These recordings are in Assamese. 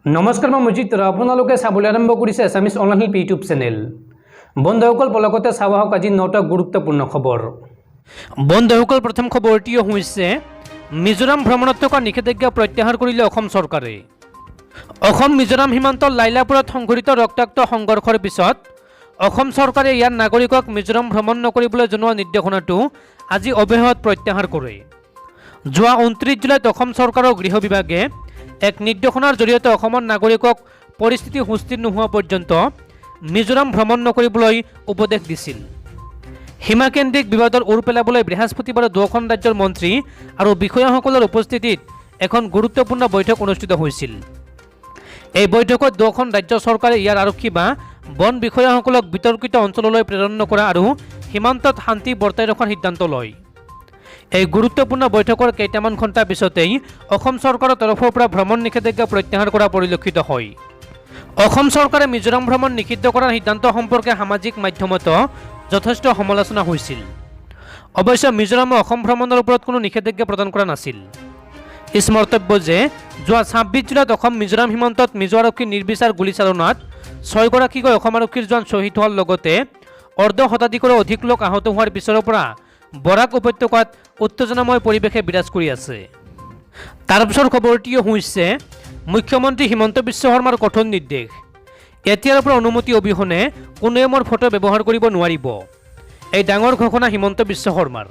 নমস্কাৰ মই মজিদ আপোনালোকে চাবলৈ আৰম্ভ কৰিছে Assamese online hip YouTube channel. বন্ধুসকল পলকতে চাওঁ আহক আজি 9টা গুৰুত্বপূৰ্ণ খবৰ। বন্ধুসকল প্ৰথম খবৰটি হৈছে মিজোৰাম ভ্ৰমণত থকা নিষেধাজ্ঞা প্ৰত্যাহাৰ কৰিলে অসম চৰকাৰে। অসম মিজোৰাম সীমান্তৰ লাইলাপুৰত সংঘটিত ৰক্তাক্ত সংঘৰ্ষৰ পিছত অসম চৰকাৰে ইয়াৰ নাগৰিকক মিজোৰাম ভ্ৰমণ নকৰিবলৈ জনোৱা নিৰ্দেশনাটো আজি অব্যাহত প্ৰত্যাহাৰ কৰে। যোৱা 29 জুলাইত অসম চৰকাৰৰ গৃহ বিভাগে এক নিৰ্দেশনাৰ জৰিয়তে অসমৰ নাগৰিকক পৰিস্থিতি সুস্থিৰ নোহোৱা পৰ্যন্ত মিজোৰাম ভ্ৰমণ নকৰিবলৈ উপদেশ দিছিল। সীমাকেন্দ্ৰিক বিবাদৰ ওৰ পেলাবলৈ বৃহস্পতিবাৰে দুখন ৰাজ্যৰ মন্ত্ৰী আৰু বিষয়াসকলৰ উপস্থিতিত এখন গুৰুত্বপূৰ্ণ বৈঠক অনুষ্ঠিত হৈছিল। এই বৈঠকত দুখন ৰাজ্য চৰকাৰে ইয়াৰ আৰক্ষী বা বন বিষয়াসকলক বিতৰ্কিত অঞ্চললৈ প্ৰেৰণ নকৰা আৰু সীমান্তত শান্তি বৰ্তাই ৰখাৰ সিদ্ধান্ত লয়। এই গুৰুত্বপূৰ্ণ বৈঠকৰ কেইটামান ঘণ্টা পিছতেই অসম চৰকাৰৰ তৰফৰ পৰা ভ্ৰমণ নিষেধাজ্ঞা প্ৰত্যাহাৰ কৰা পৰিলক্ষিত হয়। অসম চৰকাৰে মিজোৰাম ভ্ৰমণ নিষিদ্ধ কৰাৰ সিদ্ধান্ত সম্পৰ্কে সামাজিক মাধ্যমতো যথেষ্ট সমালোচনা হৈছিল। অৱশ্যে মিজোৰামে অসম ভ্ৰমণৰ ওপৰত কোনো নিষেধাজ্ঞা প্ৰদান কৰা নাছিল। স্মৰ্তব্য যে যোৱা 26 জুলাইত অসম মিজোৰাম সীমান্তত মিজো আৰক্ষীৰ নিৰ্বিচাৰ গুলীচালনাত 6 গৰাকীকৈ অসম আৰক্ষীৰ জোৱান শ্বহীদ হোৱাৰ লগতে অৰ্ধ শতাধিকৰো অধিক লোক আহত হোৱাৰ পিছৰ পৰা বৰাক উপত্যকাত উত্তেজনাময় পৰিৱেশে বিৰাজ কৰি আছে। তাৰ পিছৰ খবৰটি হৈছে মুখ্যমন্ত্ৰী হিমন্ত বিশ্ব শৰ্মাৰ কঠোৰ নিৰ্দেশ। এতিয়াৰ পৰা অনুমতি অবিহনে কোনোৱে মোৰ ফটো ব্যৱহাৰ কৰিব নোৱাৰিব। এই ডাঙৰ ঘোষণা হিমন্ত বিশ্ব শৰ্মাৰ।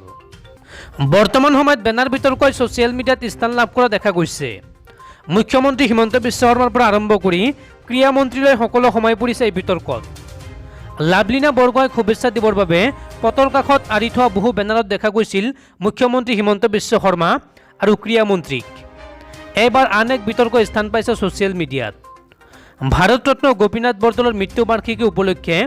বৰ্তমান সময়ত বেনাৰ বিতৰ্কই ছ'চিয়েল মিডিয়াত স্থান লাভ কৰা দেখা গৈছে। মুখ্যমন্ত্ৰী হিমন্ত বিশ্ব শৰ্মাৰ পৰা আৰম্ভ কৰি ক্ৰীড়া মন্ত্ৰীলৈ সকলো সোমাই পৰিছে এই বিতৰ্কত। লাভলীনা বৰগোহাঁইক শুভেচ্ছা দিবৰ বাবে পথৰ কাষত আঁৰি থোৱা বহু বেনাৰত দেখা গৈছিল মুখ্যমন্ত্ৰী হিমন্ত বিশ্ব শৰ্মা আৰু ক্ৰীড়া মন্ত্ৰীক। এইবাৰ আন এক বিতৰ্ক স্থান পাইছে ছ'চিয়েল মিডিয়াত। ভাৰতৰত্ন গোপীনাথ বৰদলৈৰ মৃত্যু বাৰ্ষিকী উপলক্ষে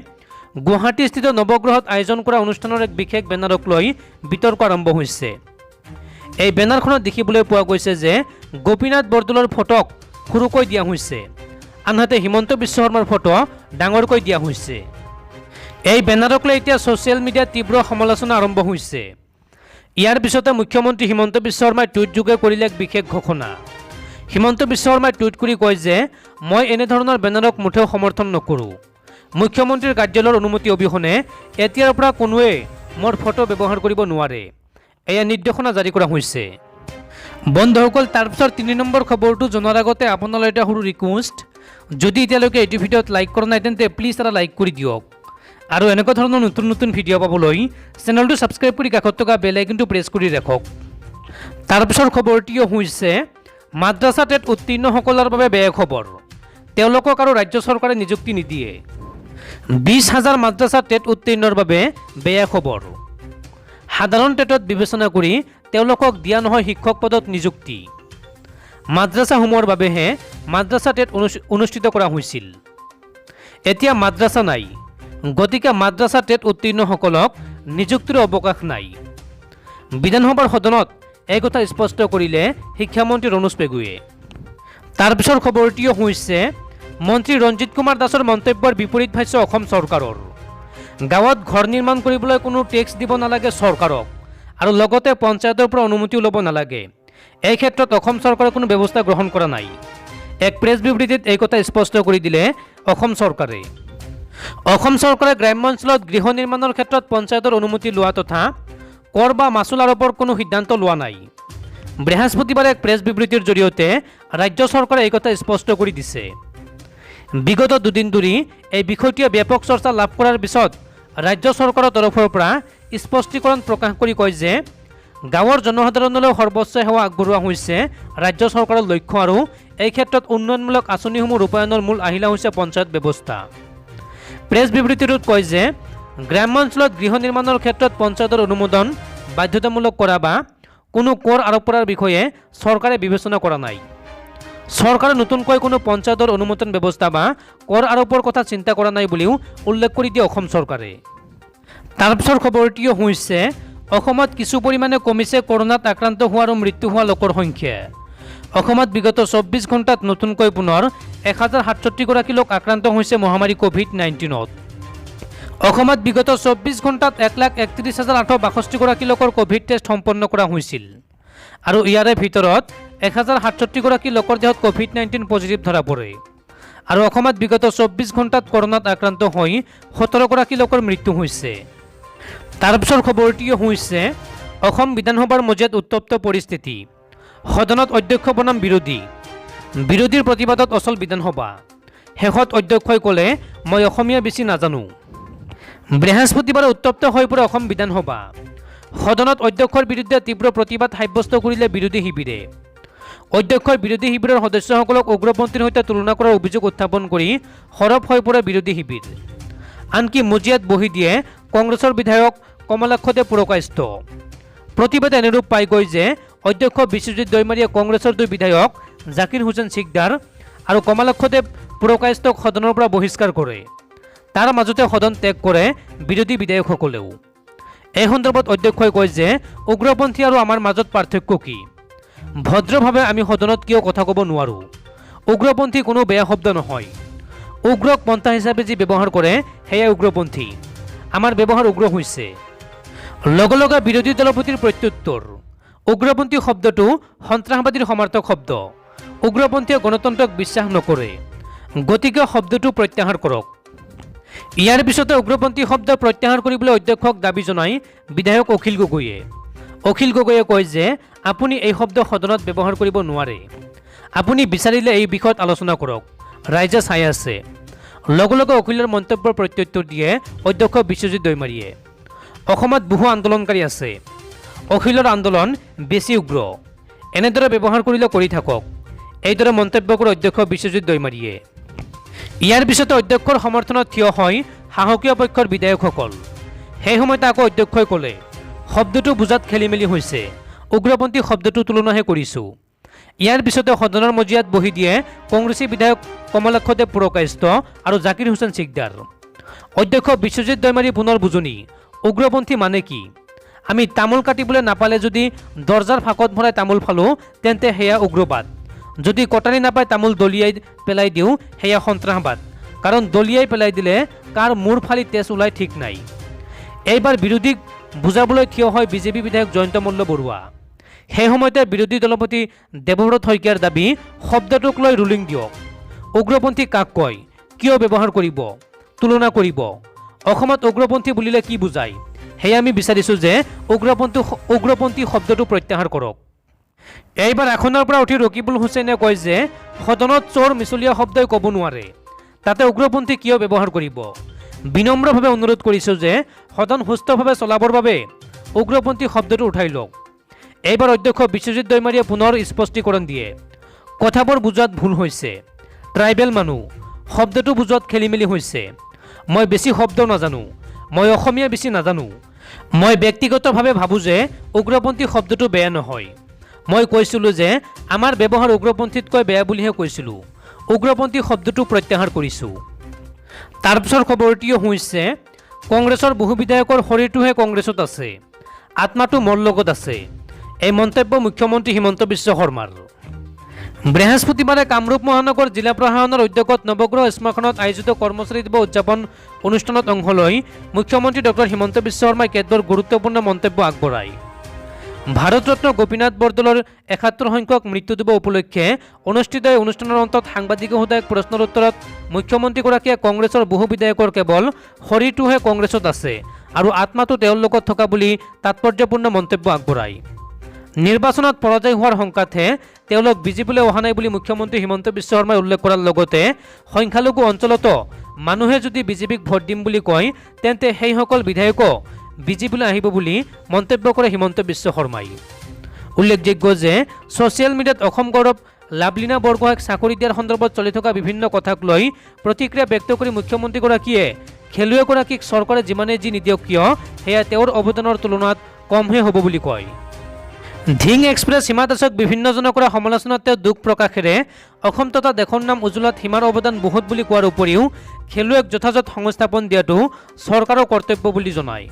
গুৱাহাটীস্থিত নৱগ্ৰহত আয়োজন কৰা অনুষ্ঠানৰ এক বিশেষ বেনাৰক লৈ বিতৰ্ক আৰম্ভ হৈছে। এই বেনাৰখনত দেখিবলৈ পোৱা গৈছে যে গোপীনাথ বৰদলৈৰ ফটোক সৰুকৈ দিয়া হৈছে, আনহাতে হিমন্ত বিশ্ব শৰ্মাৰ ফটো ডাঙৰকৈ দিয়া হৈছে। এই বেনাৰক লৈ এতিয়া ছ'চিয়েল মিডিয়াত তীব্ৰ সমালোচনা আৰম্ভ হৈছে। ইয়াৰ পিছতে মুখ্যমন্ত্ৰী হিমন্ত বিশ্ব শৰ্মাই টুইটযোগে কৰিলে এক বিশেষ ঘোষণা। হিমন্ত বিশ্ব শৰ্মাই টুইট কৰি কয় যে মই এনেধৰণৰ বেনাৰক মুঠেও সমৰ্থন নকৰোঁ। মুখ্যমন্ত্ৰীৰ কাৰ্যালয়ৰ অনুমতি অবিহনে এতিয়াৰ পৰা কোনোৱে মোৰ ফটো ব্যৱহাৰ কৰিব নোৱাৰে, এয়া নিৰ্দেশনা জাৰি কৰা হৈছে। বন্ধুসকল তাৰপিছত 3 নম্বৰ খবৰটো জনাৰ আগতে আপোনালৈ এটা সৰু ৰিকুৱেষ্ট, যদি এতিয়ালৈকে এইটো ভিডিঅ'ত লাইক কৰা নাই তেন্তে প্লিজ এটা লাইক কৰি দিয়ক আৰু এনেকুৱা ধৰণৰ নতুন নতুন ভিডিঅ' পাবলৈ চেনেলটো ছাবস্ক্ৰাইব কৰি কাষত থকা বেল আইকনটো প্ৰেছ কৰি ৰাখক। তাৰপিছৰ খবৰটিও হৈছে মাদ্ৰাছা টেট উত্তীৰ্ণসকলৰ বাবে বেয়া খবৰ। তেওঁলোকক আৰু ৰাজ্য চৰকাৰে নিযুক্তি নিদিয়ে। 20,000 মাদ্ৰাছা টেট উত্তীৰ্ণৰ বাবে বেয়া খবৰ। সাধাৰণ টেটত বিবেচনা কৰি তেওঁলোকক দিয়া নহয় শিক্ষক পদত নিযুক্তি। মাদ্ৰাছাসমূহৰ বাবেহে মাদ্ৰাছা টেট অনুষ্ঠিত কৰা হৈছিল। এতিয়া মাদ্ৰাছা নাই, গতিকে মাদ্ৰাছা টেট উত্তীৰ্ণসকলক নিযুক্তিৰ অৱকাশ নাই। বিধানসভাৰ সদনত এই কথা স্পষ্ট কৰিলে শিক্ষামন্ত্ৰী ৰণোজ পেগুৱে। তাৰপিছৰ খবৰটিও হৈছে মন্ত্ৰী ৰঞ্জিত কুমাৰ দাসৰ মন্তব্যৰ বিপৰীত ভাষ্য অসম চৰকাৰৰ। গাঁৱত ঘৰ নিৰ্মাণ কৰিবলৈ কোনো টেক্স দিব নালাগে চৰকাৰক আৰু লগতে পঞ্চায়তৰ পৰা অনুমতিও ল'ব নালাগে। এই ক্ষেত্ৰত অসম চৰকাৰে কোনো ব্যৱস্থা গ্ৰহণ কৰা নাই। এক প্ৰেছ বিবৃতিত এই কথা স্পষ্ট কৰি দিলে অসম চৰকাৰে। অসম চৰকাৰে গ্ৰাম্য অঞ্চলত গৃহ নিৰ্মাণৰ ক্ষেত্ৰত পঞ্চায়তৰ অনুমতি লোৱা তথা কৰ বা মাচুল আৰোপৰ কোনো সিদ্ধান্ত লোৱা নাই। বৃহস্পতিবাৰে এক প্ৰেছ বিবৃতিৰ জৰিয়তে ৰাজ্য চৰকাৰে এই কথা স্পষ্ট কৰি দিছে। বিগত 2 দিন ধৰি এই বিষয়টোৱে ব্যাপক চৰ্চা লাভ কৰাৰ পিছত ৰাজ্য চৰকাৰৰ তৰফৰ পৰা স্পষ্টীকৰণ প্ৰকাশ কৰি কয় যে গাঁৱৰ জনসাধাৰণলৈ সৰ্বোচ্চ সেৱা আগবঢ়োৱা হৈছে ৰাজ্য চৰকাৰৰ লক্ষ্য আৰু এই ক্ষেত্ৰত উন্নয়নমূলক আঁচনিসমূহ ৰূপায়ণৰ মূল আহিলা হৈছে পঞ্চায়ত ব্যৱস্থা। প্ৰেছ বিবৃতিটোত কয় যে গ্ৰাম্য অঞ্চলত গৃহ নিৰ্মাণৰ ক্ষেত্ৰত পঞ্চায়তৰ অনুমোদন বাধ্যতামূলক কৰা বা কোনো কৰ আৰোপ কৰাৰ বিষয়ে চৰকাৰে বিবেচনা কৰা নাই। চৰকাৰে নতুনকৈ কোনো পঞ্চায়তৰ অনুমোদন ব্যৱস্থা বা কৰ আৰোপৰ কথা চিন্তা কৰা নাই বুলিও উল্লেখ কৰি দিয়ে অসম চৰকাৰে। তাৰপিছৰ খবৰটিও হৈছে অসমত কিছু পৰিমাণে কমিছে কৰোণাত আক্ৰান্ত হোৱা আৰু মৃত্যু হোৱা লোকৰ সংখ্যা। অসমত বিগত 24 ঘণ্টাত নতুনকৈ পুনৰ 1067 গৰাকী লোক আক্ৰান্ত হৈছে মহামাৰী কোভিড-19ত। অসমত বিগত 24 ঘণ্টাত 1,31,862 গৰাকী লোকৰ কোভিড টেষ্ট সম্পন্ন কৰা হৈছিল আৰু ইয়াৰে ভিতৰত 1067গৰাকী লোকৰ দেহত কোভিড-19 পজিটিভ ধৰা পৰে আৰু অসমত বিগত 24 ঘণ্টাত কৰোনাত আক্ৰান্ত হৈ 17গৰাকী লোকৰ মৃত্যু হৈছে। তাৰ পিছৰ খবৰটি হৈছে অসম বিধানসভাৰ মজিয়াত উত্তপ্ত পৰিস্থিতি, সদনত অধ্যক্ষ বনাম বিৰোধীৰ প্ৰতিবাদত অচল বিধানসভা, শেষত অধ্যক্ষই ক'লে মই অসমীয়া বেছি নাজানো। বৃহস্পতিবাৰে উত্তপ্ত হৈ পৰে অসম বিধানসভা, সদনত অধ্যক্ষৰ বিৰুদ্ধে তীব্ৰ প্ৰতিবাদ সাব্যস্ত কৰিলে বিৰোধী শিবিৰে। অধ্যক্ষই বিৰোধী শিবিৰৰ সদস্যসকলক উগ্ৰপন্থীৰ সৈতে তুলনা কৰাৰ অভিযোগ উত্থাপন কৰি সৰব হৈ পৰে বিৰোধী শিবিৰ। আনকি মজিয়াত বহি দিয়ে কংগ্ৰেছৰ বিধায়ক কমলাক্ষদেৱ পুৰকায়স্থ। প্ৰতিবাদে এনেৰূপ পাইগৈ যে অধ্যক্ষ বিশ্বজিৎ দৈমাৰীয়ে কংগ্ৰেছৰ 2 বিধায়ক জাকিৰ হুছেইন সিকদাৰ আৰু কমলাক্ষদেৱ পুৰকায়স্থক সদনৰ পৰা বহিষ্কাৰ কৰে। তাৰ মাজতে সদন ত্যাগ কৰে বিৰোধী বিধায়কসকলেও। এই সন্দৰ্ভত অধ্যক্ষই কয় যে উগ্ৰপন্থী আৰু আমাৰ মাজত পাৰ্থক্য কি, ভদ্ৰভাৱে আমি সদনত কিয় কথা ক'ব নোৱাৰোঁ। উগ্ৰপন্থী কোনো বেয়া শব্দ নহয়, উগ্ৰক পন্থা হিচাপে যি ব্যৱহাৰ কৰে সেয়াই উগ্ৰপন্থী। আমাৰ ব্যৱহাৰ উগ্ৰ হৈছে। লগে লগে বিৰোধী দলপতিৰ প্ৰত্যুত্তৰ, উগ্ৰপন্থী শব্দটো সন্ত্ৰাসবাদীৰ সমাৰ্থক শব্দ। উগ্ৰপন্থীয়ে গণতন্ত্ৰক বিশ্বাস নকৰে, গতিকে শব্দটো প্ৰত্যাহাৰ কৰক। ইয়াৰ পিছতে উগ্ৰপন্থী শব্দ প্ৰত্যাহাৰ কৰিবলৈ অধ্যক্ষক দাবী জনাই বিধায়ক অখিল গগৈয়ে কয় যে আপুনি এই শব্দ সদনত ব্যৱহাৰ কৰিব নোৱাৰে, আপুনি বিচাৰিলে এই বিষয়ত আলোচনা কৰক, ৰাইজে চাই আছে। লগে লগে অখিলৰ মন্তব্যৰ প্ৰত্যুত্তৰ দিয়ে অধ্যক্ষ বিশ্বজিৎ দৈমাৰীয়ে। অসমত বহু আন্দোলনকাৰী আছে, অখিলৰ আন্দোলন বেছি উগ্ৰ, এনেদৰে ব্যৱহাৰ কৰিলে কৰি থাকক, এইদৰে মন্তব্য কৰে অধ্যক্ষ বিশ্বজিৎ দৈমাৰীয়ে। ইয়াৰ পিছতে অধ্যক্ষৰ সমৰ্থনত থিয় হয় সাহসীয় পক্ষৰ বিধায়কসকল। সেই সময়তে আকৌ অধ্যক্ষই ক'লে শব্দটো বুজাত খেলি মেলি হৈছে, উগ্ৰপন্থী শব্দটো তুলনাহে কৰিছোঁ। ইয়াৰ পিছতে সদনৰ মজিয়াত বহি দিয়ে কংগ্ৰেছী বিধায়ক কমলাক্ষদেৱ পুৰকায়স্থ আৰু জাকিৰ হুছেইন সিকদাৰ। অধ্যক্ষ বিশ্বজিৎ দৈমাৰী পুনৰ বুজনি, উগ্ৰপন্থী মানে কি? আমি তামোল কাটিবলৈ নাপালে যদি দৰ্জাৰ ফাঁকত ভৰাই তামোল ফালোঁ তেন্তে সেয়া উগ্ৰবাদ, যদি কটাৰী নাপায় তামোল দলিয়াই পেলাই দিওঁ সেয়া সন্ত্ৰাসবাদ, কাৰণ দলিয়াই পেলাই দিলে কাৰ মূৰ ফালি তেজ ওলাই ঠিক নাই। এইবাৰ বিৰোধীক বুজাবলৈ থিয় হয় বিজেপি বিধায়ক জয়ন্ত মল্ল বৰুৱা। সেই সময়তে বিৰোধী দলপতি দেৱব্ৰত শইকীয়াৰ দাবী শব্দটোক লৈ ৰুলিং দিয়ক। উগ্ৰপন্থী কাক কয়, কিয় ব্যৱহাৰ কৰিব, তুলনা কৰিব, অসমত উগ্ৰপন্থী বুলিলে কি বুজায়, সেয়া আমি বিচাৰিছোঁ যে উগ্ৰপন্থী শব্দটো প্ৰত্যাহাৰ কৰক। এইবাৰ আসনৰ পৰা উঠি ৰকিবুল হুছেইনে কয় যে সদনত চোৰ মিছলীয়া শব্দই ক'ব নোৱাৰে, তাতে উগ্ৰপন্থী কিয় ব্যৱহাৰ কৰিব। বিনম্ৰভাৱে অনুৰোধ কৰিছোঁ যে সদন সুস্থভাৱে চলাবৰ বাবে উগ্ৰপন্থী শব্দটো উঠাই লওক। এইবাৰ অধ্যক্ষ বিশ্বজিৎ দৈমাৰীয়ে পুনৰ স্পষ্টীকৰণ দিয়ে, কথাবোৰ বুজোৱাত ভুল হৈছে, ট্ৰাইবেল মানুহ, শব্দটো বুজোৱাত খেলি মেলি হৈছে। মই বেছি শব্দ নাজানো, মই অসমীয়া বেছি নাজানো। মই ব্যক্তিগতভাৱে ভাবোঁ যে উগ্ৰপন্থী শব্দটো বেয়া নহয়। মই কৈছিলোঁ যে আমাৰ ব্যৱহাৰ উগ্ৰপন্থীতকৈ বেয়া বুলিহে কৈছিলোঁ, উগ্ৰপন্থী শব্দটো প্ৰত্যাহাৰ কৰিছোঁ। তাৰপিছৰ খবৰটিও হৈছে কংগ্ৰেছৰ বহু বিধায়কৰ শৰীৰটোহে কংগ্ৰেছত আছে, আত্মাটো মোৰ লগত আছে। এই মন্তব্য মুখ্যমন্ত্ৰী হিমন্ত বিশ্ব শৰ্মাৰ। বৃহস্পতিবাৰে কামৰূপ মহানগৰ জিলা প্ৰশাসনৰ উদ্যোগত নৱগ্ৰহ শ্মশানত আয়োজিত কৰ্মচাৰী দিৱস উদযাপন অনুষ্ঠানত অংশ লৈ মুখ্যমন্ত্ৰী ডক্টৰ হিমন্ত বিশ্ব শৰ্মাই কেতবোৰ গুৰুত্বপূৰ্ণ মন্তব্য আগবঢ়ায়। ভাৰতৰত্ন গোপীনাথ বৰদলৈৰ ৭১ সংখ্যক মৃত্যু দিৱস উপলক্ষে অনুষ্ঠিত এই অনুষ্ঠানৰ অন্তত সাংবাদিকে সোধা এক প্ৰশ্নৰ উত্তৰত মুখ্যমন্ত্ৰীগৰাকীয়ে কংগ্ৰেছৰ বহু বিধায়কৰ কেৱল শৰীৰটোহে কংগ্ৰেছত আছে আৰু আত্মাটো তেওঁৰ লগত থকা বুলি তাৎপৰ্যপূৰ্ণ মন্তব্য আগবঢ়ায়। নিৰ্বাচনত পৰাজয় হোৱাৰ শংকাতহে তেওঁলোক বিজেপিলৈ অহা নাই বুলি মুখ্যমন্ত্ৰী হিমন্ত বিশ্ব শৰ্মাই উল্লেখ কৰাৰ লগতে সংখ্যালঘু অঞ্চলতো মানুহে যদি বিজেপিক ভোট দিম বুলি কয় তেন্তে সেইসকল বিধায়কো বিজেপিলৈ আহিব বুলি মন্তব্য কৰে হিমন্ত বিশ্ব শৰ্মাই। উল্লেখযোগ্য যে ছ'চিয়েল মিডিয়াত অসম গৌৰৱ লাভলীনা বৰগোহাঁইক চাকৰি দিয়াৰ সন্দৰ্ভত চলি থকা বিভিন্ন কথাক লৈ প্ৰতিক্ৰিয়া ব্যক্ত কৰি মুখ্যমন্ত্ৰীগৰাকীয়ে খেলুৱৈগৰাকীক চৰকাৰে যিমানেই যি নিদিয়ক কিয় সেয়া তেওঁৰ অৱদানৰ তুলনাত কমহে হ'ব বুলি কয়। ধিং এক্সপ্ৰেছ হিমা দাসক বিভিন্নজনে কৰা সমালোচনাত তেওঁ দুখ প্ৰকাশেৰে অসম তথা দেশৰ নাম উজ্জ্বলাত হিমাৰ অৱদান বহুত বুলি কোৱাৰ উপৰিও খেলুৱৈক যথাযথ সংস্থাপন দিয়াটো চৰকাৰৰ কৰ্তব্য বুলি জনায়।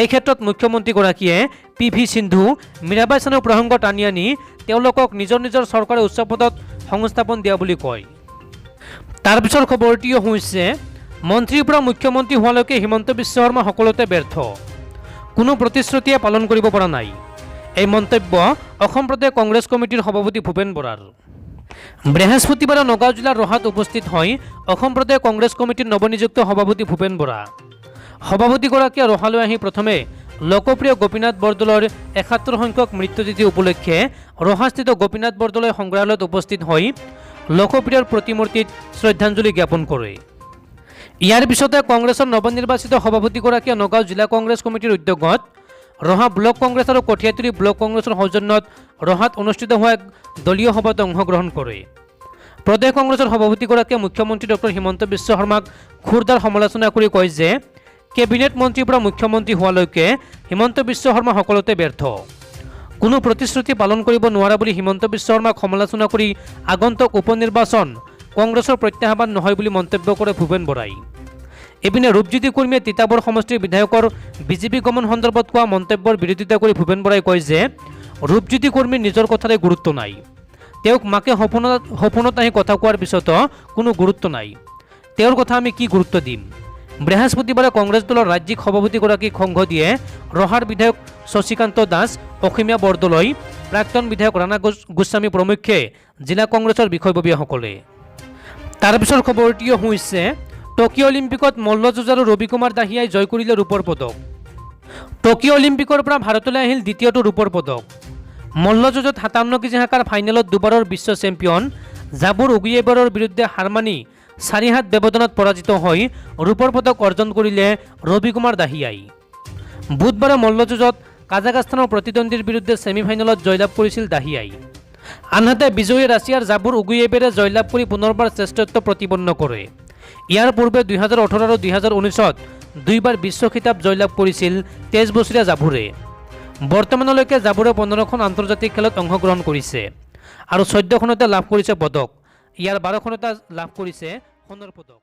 এই ক্ষেত্ৰত মুখ্যমন্ত্ৰীগৰাকীয়ে PV সিন্ধু, মীৰাবাই চানুৰ প্ৰসংগ টানি আনি তেওঁলোকক নিজৰ নিজৰ চৰকাৰে উচ্চ পদত সংস্থাপন দিয়া বুলি কয়। তাৰ পিছৰ খবৰটিও হৈছে মন্ত্ৰীৰ পৰা মুখ্যমন্ত্ৰী হোৱালৈকে হিমন্ত বিশ্ব শৰ্মা সকলোতে ব্যৰ্থ, কোনো প্ৰতিশ্ৰুতিয়ে পালন কৰিব পৰা নাই। এই মন্তব্য অসম প্ৰদেশ কংগ্ৰেছ কমিটিৰ সভাপতি ভূপেন বৰাৰ। বৃহস্পতিবাৰে নগাঁও জিলাৰ ৰহাত উপস্থিত হৈ অসম প্ৰদেশ কংগ্ৰেছ কমিটিৰ নৱনিযুক্ত সভাপতি ভূপেন বৰা। সভাপতিগৰাকীয়ে ৰহালৈ আহি প্ৰথমে লোকপ্ৰিয় গোপীনাথ বৰদলৈৰ ৭১ সংখ্যক মৃত্যুতিথি উপলক্ষে ৰহাস্থিত গোপীনাথ বৰদলৈ সংগ্ৰহালয়ত উপস্থিত হৈ লোকপ্ৰিয়ৰ প্ৰতিমূৰ্তিত শ্ৰদ্ধাঞ্জলি জ্ঞাপন কৰে। ইয়াৰ পিছতে কংগ্ৰেছৰ নৱনিৰ্বাচিত সভাপতিগৰাকীয়ে নগাঁও জিলা কংগ্ৰেছ কমিটিৰ উদ্যোগত ৰহা ব্লক কংগ্ৰেছ আৰু কঠীয়াতলী ব্লক কংগ্ৰেছৰ সৌজন্যত ৰহাত অনুষ্ঠিত হোৱা এক দলীয় সভাত অংশগ্ৰহণ কৰে। প্ৰদেশ কংগ্ৰেছৰ সভাপতিগৰাকীয়ে মুখ্যমন্ত্ৰী ডক্টৰ হিমন্ত বিশ্ব শৰ্মাক খুৰদাৰ সমালোচনা কৰি কয় যে কেবিনেট মন্ত্ৰীৰ পৰা মুখ্যমন্ত্ৰী হোৱালৈকে হিমন্ত বিশ্ব শৰ্মা সকলোতে ব্যৰ্থ, কোনো প্ৰতিশ্ৰুতি পালন কৰিব নোৱাৰা বুলি হিমন্ত বিশ্ব শৰ্মাক সমালোচনা কৰি আগন্তুক উপনিৰ্বাচন কংগ্ৰেছৰ প্ৰত্যাহ্বান নহয় বুলি মন্তব্য কৰে ভূপেন বৰাই। এপিনে ৰূপজ্যোতি কুৰ্মীয়ে তিতাবৰ সমষ্টিৰ বিধায়কৰ বিজেপি গমন সন্দৰ্ভত কোৱা মন্তব্যৰ বিৰোধিতা কৰি ভূপেন বৰাই কয় যে ৰূপজ্যোতি কুৰ্মীৰ নিজৰ কথাৰে গুৰুত্ব নাই, তেওঁক মাকে সপোনত আহি কথা কোৱাৰ পিছতো কোনো গুৰুত্ব নাই, তেওঁৰ কথা আমি কি গুৰুত্ব দিম। বৃহস্পতিবাৰে কংগ্ৰেছ দলৰ ৰাজ্যিক সভাপতিগৰাকীক সংঘ দিয়ে ৰহাৰ বিধায়ক শশীকান্ত দাস, অসীমীয়া বৰদলৈ, প্ৰাক্তন বিধায়ক ৰাণা গোস্বামী প্ৰমুখ্যে জিলা কংগ্ৰেছৰ বিষয়ববীয়াসকলে। তাৰ পিছৰ খবৰটি হৈছে টকিঅ' অলিম্পিকত মল্লযুঁজাৰু ৰবি কুমাৰ দাহিয়াই জয় কৰিলে ৰূপৰ পদক। টকিঅ' অলিম্পিকৰ পৰা ভাৰতলৈ আহিল দ্বিতীয়টো ৰূপৰ পদক। মল্লযুঁজত ৫৭ কেজি শাখাৰ ফাইনেলত দুবাৰৰ বিশ্ব চেম্পিয়ন জাবুৰ উগুয়েবৰৰ বিৰুদ্ধে হাৰ মানি ৪-৭ ব্যৱধানত পৰাজিত হৈ ৰূপৰ পদক অৰ্জন কৰিলে ৰবি কুমাৰ দাহিয়াই। বুধবাৰে মল্লযুঁজত কাজাখাস্তানৰ প্ৰতিদ্বন্দ্বীৰ বিৰুদ্ধে ছেমিফাইনেলত জয়লাভ কৰিছিল দাহিয়াই। আনহাতে বিজয়ী ৰাছিয়াৰ জাবুৰ উগুয়েবেৰে জয়লাভ কৰি পুনৰবাৰ শ্ৰেষ্ঠত্ব প্ৰতিপন্ন কৰে। ইয়াৰ পূৰ্বে ২০১৮ আৰু ২০১৯ত দুইবাৰ বিশ্ব খিতাপ জয়লাভ কৰিছিল ২৩ বছৰীয়া জাবুৰে। বৰ্তমানলৈকে জাবুৰে ১৫খন আন্তৰ্জাতিক খেলত অংশগ্ৰহণ কৰিছে আৰু ১৪খনতে লাভ কৰিছে পদক। ইয়াৰ ১২খনতে লাভ কৰিছে সোণৰ পদক।